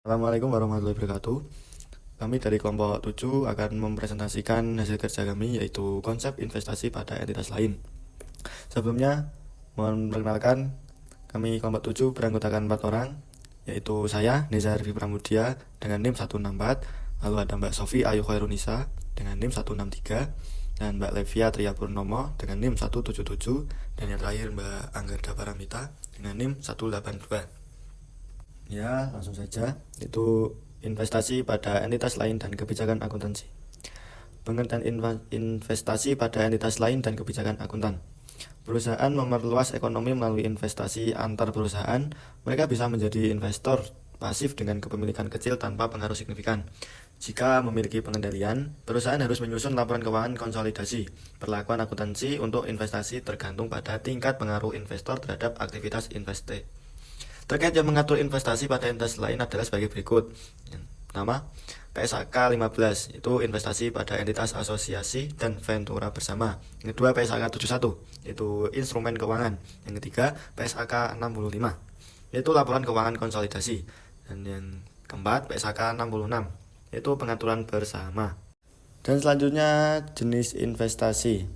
Assalamualaikum warahmatullahi wabarakatuh. Kami dari kelompok 7 akan mempresentasikan hasil kerja kami, yaitu konsep investasi pada entitas lain. Sebelumnya, mohon perkenalkan, kami kelompok 7 beranggotakan 4 orang, yaitu saya, Neza Arfi Pramudia, dengan NIM 164, lalu ada Mbak Sofi Ayu Khairunisa dengan NIM 163, dan Mbak Levia Tria Purnomo dengan NIM 177, dan yang terakhir Mbak Anggarda Paramita dengan NIM 182. Ya, langsung saja. Itu investasi pada entitas lain dan kebijakan akuntansi. Pengertian investasi pada entitas lain dan kebijakan akuntan. Perusahaan memperluas ekonomi melalui investasi antar perusahaan. Mereka bisa menjadi investor pasif dengan kepemilikan kecil tanpa pengaruh signifikan. Jika memiliki pengendalian, perusahaan harus menyusun laporan keuangan konsolidasi. Perlakuan akuntansi untuk investasi tergantung pada tingkat pengaruh investor terhadap aktivitas investasi. Terkait yang mengatur investasi pada entitas lain adalah sebagai berikut. Yang pertama, PSAK 15 itu investasi pada entitas asosiasi dan ventura bersama. Yang kedua, PSAK 71 itu instrumen keuangan. Yang ketiga, PSAK 65 yaitu laporan keuangan konsolidasi. Dan yang keempat, PSAK 66 yaitu pengaturan bersama. Dan selanjutnya jenis investasi.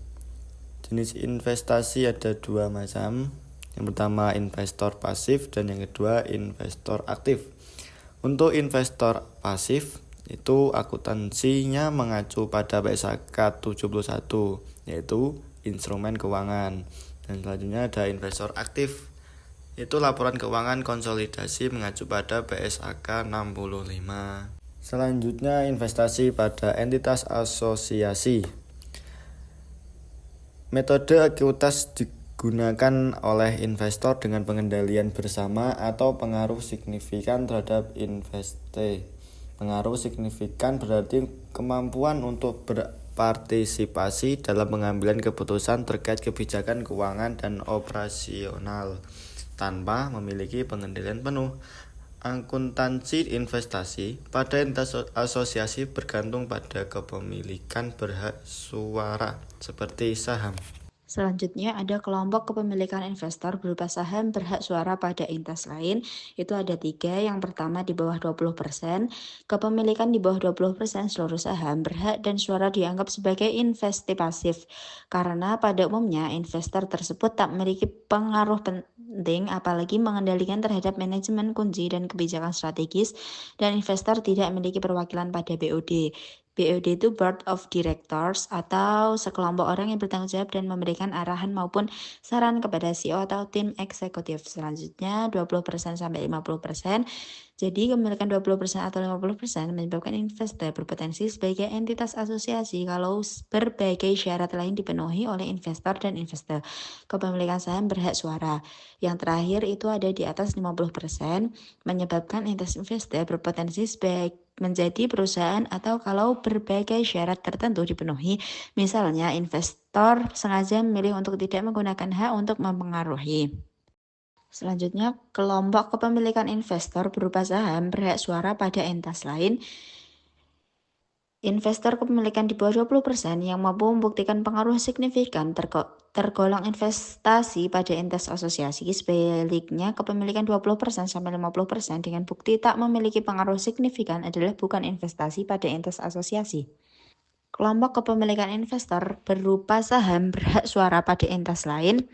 Jenis investasi ada dua macam. Yang pertama investor pasif dan yang kedua investor aktif. Untuk investor pasif itu akuntansinya mengacu pada PSAK 71 yaitu instrumen keuangan. Dan selanjutnya ada investor aktif, itu laporan keuangan konsolidasi mengacu pada PSAK 65. Selanjutnya investasi pada entitas asosiasi. Metode ekuitas digunakan oleh investor dengan pengendalian bersama atau pengaruh signifikan terhadap investasi. Pengaruh signifikan berarti kemampuan untuk berpartisipasi dalam pengambilan keputusan terkait kebijakan keuangan dan operasional tanpa memiliki pengendalian penuh. Akuntansi investasi pada entitas asosiasi bergantung pada kepemilikan berhak suara seperti saham. Selanjutnya ada kelompok kepemilikan investor berupa saham berhak suara pada entitas lain. Itu ada 3. Yang pertama di bawah 20%. Kepemilikan di bawah 20% seluruh saham berhak dan suara dianggap sebagai investasi pasif. Karena pada umumnya investor tersebut tak memiliki pengaruh penting apalagi mengendalikan terhadap manajemen kunci dan kebijakan strategis, dan investor tidak memiliki perwakilan pada BOD. BOD itu Board of Directors atau sekelompok orang yang bertanggung jawab dan memberikan arahan maupun saran kepada CEO atau tim eksekutif. Selanjutnya 20% sampai 50%. Jadi kepemilikan 20% atau 50% menyebabkan investor berpotensi sebagai entitas asosiasi kalau berbagai syarat lain dipenuhi oleh investor dan investor. Kepemilikan saham berhak suara. Yang terakhir itu ada di atas 50%, menyebabkan entitas investor berpotensi sebagai menjadi perusahaan atau kalau berbagai syarat tertentu dipenuhi. Misalnya investor sengaja memilih untuk tidak menggunakan hak untuk mempengaruhi. Selanjutnya, kelompok kepemilikan investor berupa saham berhak suara pada entitas lain. Investor kepemilikan di bawah 20% yang mampu membuktikan pengaruh signifikan tergolong investasi pada entitas asosiasi. Sebaliknya, kepemilikan 20% sampai 50% dengan bukti tak memiliki pengaruh signifikan adalah bukan investasi pada entitas asosiasi. Kelompok kepemilikan investor berupa saham berhak suara pada entitas lain,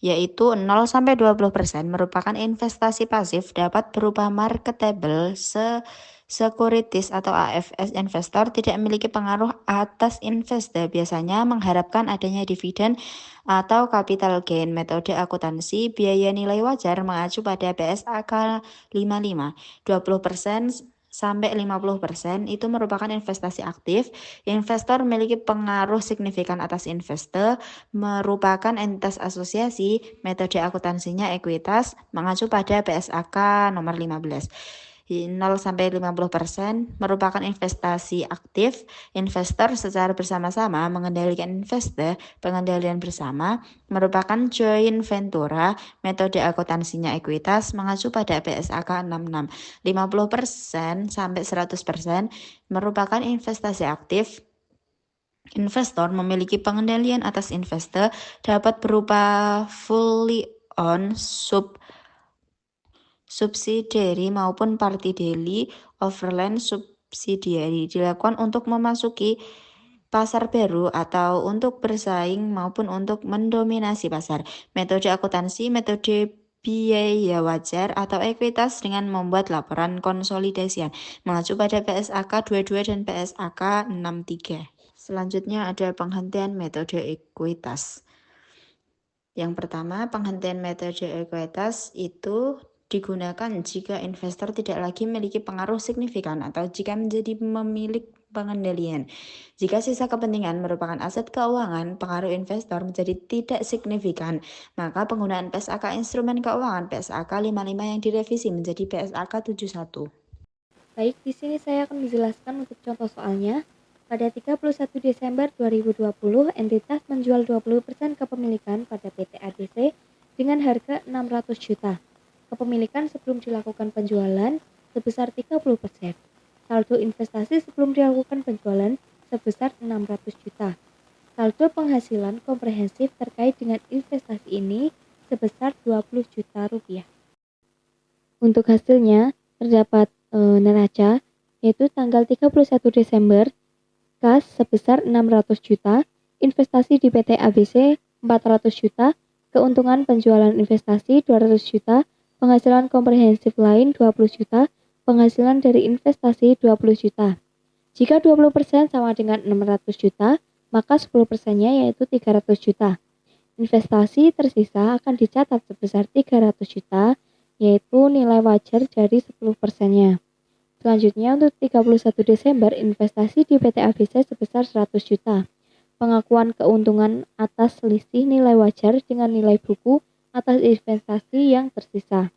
yaitu 0-20% merupakan investasi pasif, dapat berupa marketable securities atau AFS. Investor tidak memiliki pengaruh atas investor, biasanya mengharapkan adanya dividen atau capital gain. Metode akuntansi biaya nilai wajar mengacu pada PSAK 55. 20% sampai 50% itu merupakan investasi aktif. Investor memiliki pengaruh signifikan atas investor, merupakan entitas asosiasi. Metode akuntansinya ekuitas mengacu pada PSAK nomor 15. 0-50% merupakan investasi aktif. Investor secara bersama-sama mengendalikan investor. Pengendalian bersama merupakan joint venture. Metode akuntansinya ekuitas mengacu pada PSAK 66. 50% sampai 100% merupakan investasi aktif. Investor memiliki pengendalian atas investor, dapat berupa fully owned subsidiary maupun partideli overland subsidiary dilakukan untuk memasuki pasar baru atau untuk bersaing maupun untuk mendominasi pasar. Metode akuntansi, metode biaya wajar atau ekuitas dengan membuat laporan konsolidasian mengacu pada PSAK 22 dan PSAK 63. Selanjutnya ada penghentian metode ekuitas. Yang pertama, penghentian metode ekuitas itu digunakan jika investor tidak lagi memiliki pengaruh signifikan atau jika menjadi pemilik pengendalian. Jika sisa kepentingan merupakan aset keuangan, pengaruh investor menjadi tidak signifikan, maka penggunaan PSAK instrumen keuangan PSAK 55 yang direvisi menjadi PSAK 71. Baik, di sini saya akan menjelaskan untuk contoh soalnya. Pada 31 Desember 2020, entitas menjual 20% kepemilikan pada PT ADC dengan harga 600 juta. Kepemilikan sebelum dilakukan penjualan sebesar 30%. Saldo investasi sebelum dilakukan penjualan sebesar 600 juta. Saldo penghasilan komprehensif terkait dengan investasi ini sebesar 20 juta rupiah. Untuk hasilnya terdapat neraca yaitu tanggal 31 Desember kas sebesar 600 juta, investasi di PT ABC 400 juta, keuntungan penjualan investasi 200 juta, penghasilan komprehensif lain 20 juta, penghasilan dari investasi 20 juta. Jika 20% sama dengan 600 juta, maka 10%-nya yaitu 300 juta. Investasi tersisa akan dicatat sebesar 300 juta, yaitu nilai wajar dari 10%-nya. Selanjutnya untuk 31 Desember investasi di PT ABC sebesar 100 juta. Pengakuan keuntungan atas selisih nilai wajar dengan nilai buku atas investasi yang tersisa.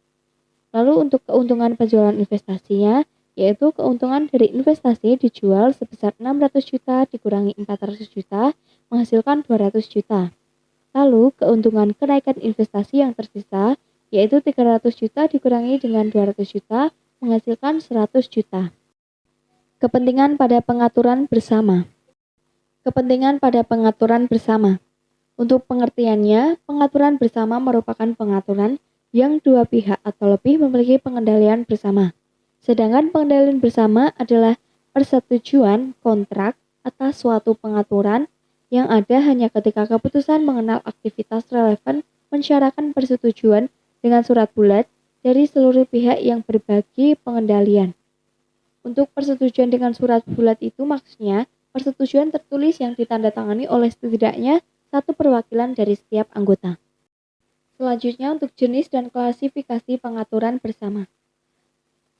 Lalu untuk keuntungan penjualan investasinya, yaitu keuntungan dari investasi dijual sebesar 600 juta dikurangi 400 juta menghasilkan 200 juta. Lalu keuntungan kenaikan investasi yang tersisa, yaitu 300 juta dikurangi dengan 200 juta menghasilkan 100 juta. Kepentingan pada pengaturan bersama. Kepentingan pada pengaturan bersama. Untuk pengertiannya, pengaturan bersama merupakan pengaturan yang dua pihak atau lebih memiliki pengendalian bersama. Sedangkan pengendalian bersama adalah persetujuan kontrak atas suatu pengaturan yang ada hanya ketika keputusan mengenal aktivitas relevan mensyaratkan persetujuan dengan surat bulat dari seluruh pihak yang berbagi pengendalian. Untuk persetujuan dengan surat bulat itu maksudnya persetujuan tertulis yang ditandatangani oleh setidaknya satu perwakilan dari setiap anggota. Selanjutnya untuk jenis dan klasifikasi pengaturan bersama.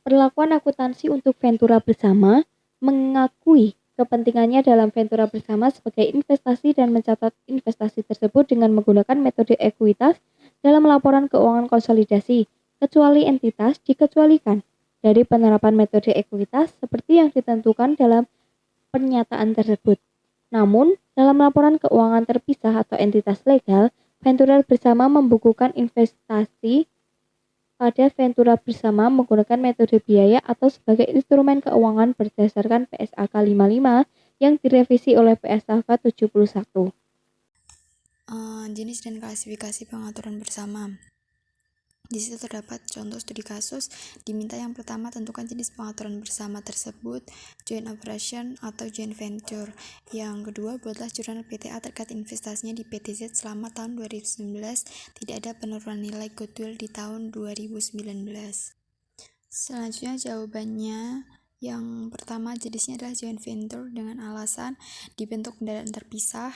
Perlakuan akuntansi untuk ventura bersama mengakui kepentingannya dalam ventura bersama sebagai investasi dan mencatat investasi tersebut dengan menggunakan metode ekuitas dalam laporan keuangan konsolidasi, kecuali entitas dikecualikan dari penerapan metode ekuitas seperti yang ditentukan dalam pernyataan tersebut. Namun, dalam laporan keuangan terpisah atau entitas legal, ventura bersama membukukan investasi pada ventura bersama menggunakan metode biaya atau sebagai instrumen keuangan berdasarkan PSAK 55 yang direvisi oleh PSAK 71. Jenis dan klasifikasi pengaturan bersama. Di situ terdapat contoh studi kasus. Diminta yang pertama tentukan jenis pengaturan bersama tersebut, joint operation atau joint venture. Yang kedua, buatlah jurnal PTA terkait investasinya di PTZ selama tahun 2019. Tidak ada penurunan nilai goodwill di tahun 2019. Selanjutnya jawabannya. Yang pertama jenisnya adalah joint venture dengan alasan dibentuk kendaraan terpisah.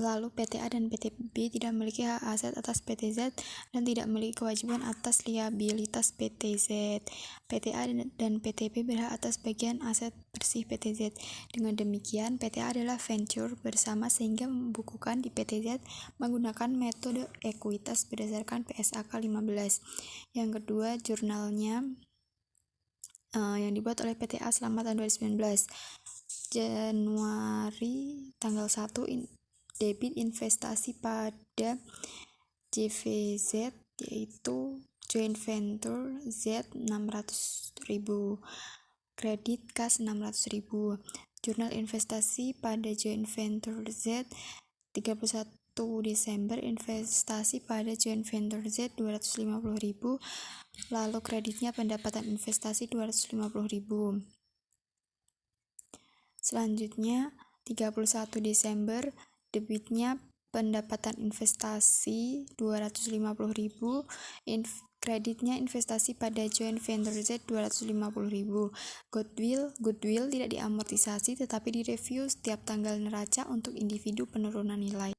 Lalu PTA dan PTB tidak memiliki hak aset atas PTZ dan tidak memiliki kewajiban atas liabilitas PTZ. PTA dan PTB berhak atas bagian aset bersih PTZ. Dengan demikian, PTA adalah venture bersama sehingga membukukan di PTZ menggunakan metode ekuitas berdasarkan PSAK 15. Yang kedua, jurnalnya yang dibuat oleh PTA selama tahun 2019. Januari tanggal 1 debit investasi pada JVZ yaitu joint venture Z 600.000, kredit kas 600.000. Jurnal investasi pada joint venture Z 31 Desember investasi pada joint venture Z 250.000, lalu kreditnya pendapatan investasi 250.000. Selanjutnya 31 Desember debitnya pendapatan investasi 250.000, kreditnya investasi pada joint venture Z 250.000. Goodwill tidak diamortisasi tetapi direview setiap tanggal neraca untuk individu penurunan nilai.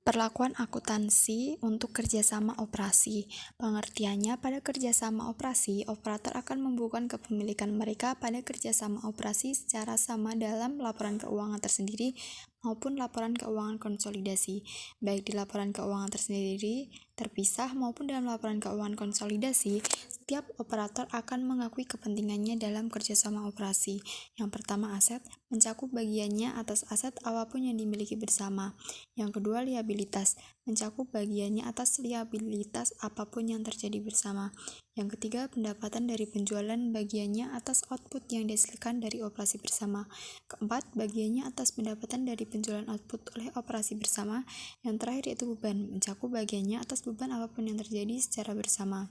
Perlakuan akuntansi untuk kerjasama operasi. Pengertiannya, pada kerjasama operasi, operator akan membukukan kepemilikan mereka pada kerjasama operasi secara sama dalam laporan keuangan tersendiri maupun laporan keuangan konsolidasi, baik di laporan keuangan tersendiri terpisah maupun dalam laporan keuangan konsolidasi. Setiap operator akan mengakui kepentingannya dalam kerjasama operasi. Yang pertama, aset, mencakup bagiannya atas aset apapun yang dimiliki bersama. Yang kedua, liabilitas, mencakup bagiannya atas liabilitas apapun yang terjadi bersama. Yang ketiga, pendapatan dari penjualan bagiannya atas output yang dihasilkan dari operasi bersama. Keempat, bagiannya atas pendapatan dari penjualan output oleh operasi bersama. Yang terakhir yaitu beban, mencakup bagiannya atas beban apapun yang terjadi secara bersama.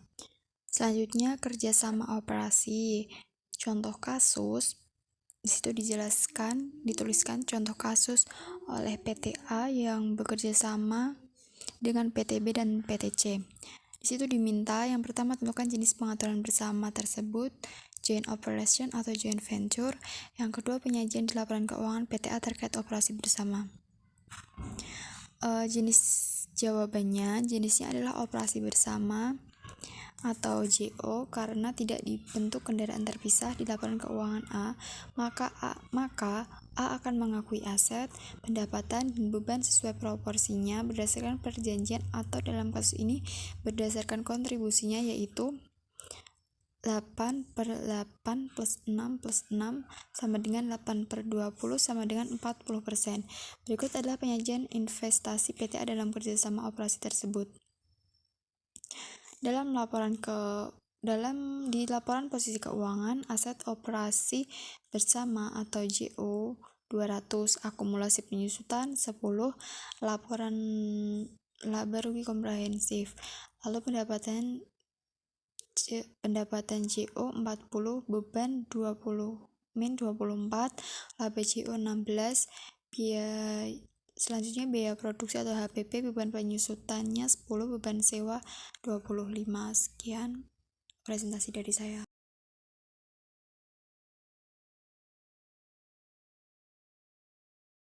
Selanjutnya, kerjasama operasi. Contoh kasus, di situ dituliskan contoh kasus oleh PTA yang bekerja sama dengan PTB dan PTC. Di situ diminta yang pertama tentukan jenis pengaturan bersama tersebut, joint operation atau joint venture. Yang kedua, penyajian di laporan keuangan PTA terkait operasi bersama. Jawabannya, jenisnya adalah operasi bersama atau JO karena tidak dibentuk kendaraan terpisah di laporan keuangan A, maka A akan mengakui aset, pendapatan, dan beban sesuai proporsinya berdasarkan perjanjian atau dalam kasus ini berdasarkan kontribusinya, yaitu 8/8 plus 6 plus 6 sama dengan 8/20 sama dengan 40%. Berikut adalah penyajian investasi PTA dalam kerjasama operasi tersebut. Di laporan posisi keuangan, aset operasi bersama atau JO 200, akumulasi penyusutan 10, laporan laba rugi komprehensif. Lalu pendapatan JO 40, beban 20 min 24, laba JO 16, selanjutnya biaya produksi atau HPP, beban penyusutannya 10, beban sewa 25. Sekian presentasi dari saya.